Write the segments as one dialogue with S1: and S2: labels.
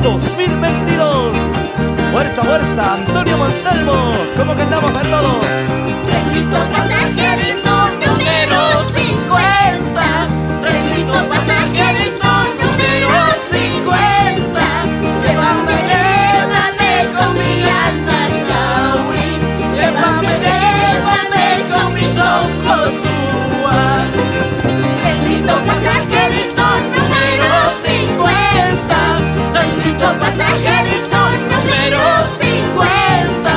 S1: 2022. Fuerza, fuerza, Antonio Montalvo. ¿Cómo cantamos a todos?
S2: Trencito pasajerito número 50. Trencito pasajerito número 50. Llévame, llévame con mi Ananawi. Llévame con mis ojos suas. Trencito pasajerito número 50. Trencito pasajerito número 50.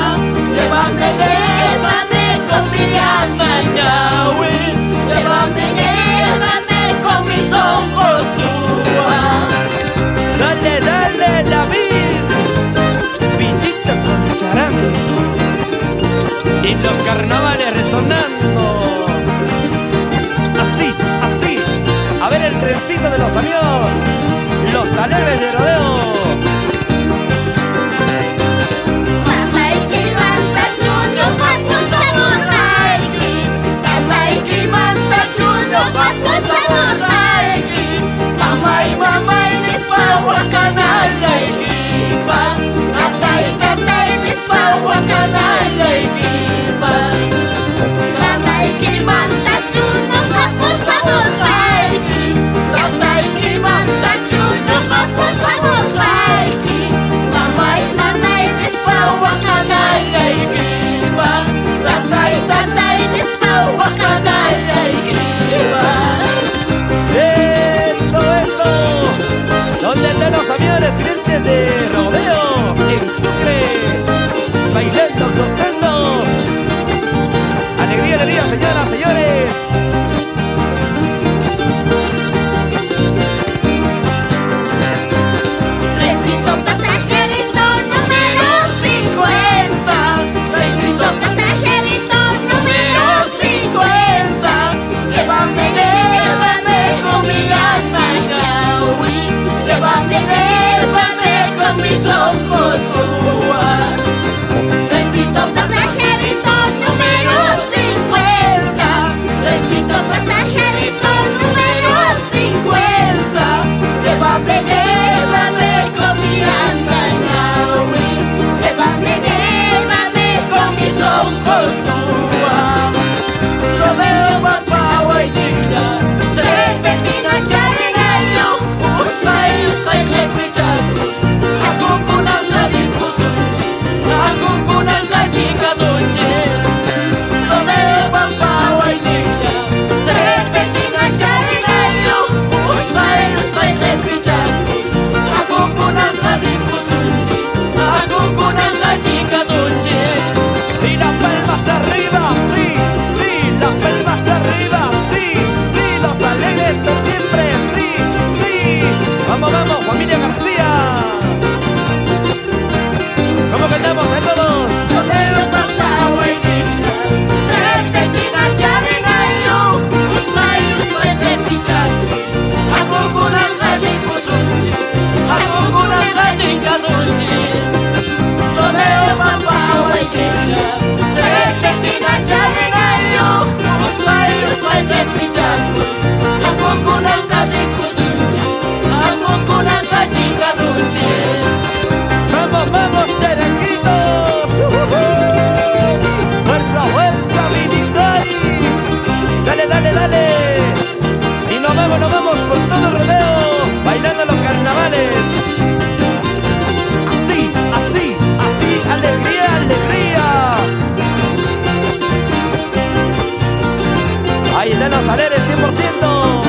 S2: Llévame, llévame con mi Ananawi. Llévame con mis ojos suas.
S1: Dale, dale, David. Pichita con charango. Y los carnavales resonando. Así, así. A ver el trencito de los amigos. Los alegres de rodeo. Residentes de rodeo en Sucre, bailando, gozando. Alegría, alegría, señoras, señores.
S2: Trencito pasajerito número 50. Trencito pasajerito número 50. Llévame, llévame con mi Ananawi. Llévame con mis ojos suas. Trencito pasajerito número 50. Trencito pasajerito número 50. Llévame con mi Ananawi. Llévame con mis ojos suas. Rodeo papá guayina, serpentina charingayo, usay repichando. Aku kunang kajika donje. Rodeo papá guayina, serpentina charingayo, usay repichando. Aku kunang kajika donje.
S1: Y las palmas arriba, sí, sí, las palmas arriba, sí, sí, los alegres son siempre, sí, sí. Vamos, vamos, familia García. ¿Cómo cantamos a todos?
S2: Rodeo papá guayina, serpentina charingayo, usay repichando. Aku kunang kajika donje. Rodeo papá guayina, serpentina charingayo, usay repichando. Aku kunang kajika donje.
S1: Vamos, vamos, charanguitos. Fuerza, fuerza, Vinitari. Dale, dale, dale. Y nos vamos por todo el rodeo, bailando los carnavales. Así, así, así, alegría, alegría. Ahí están los alegres 100%.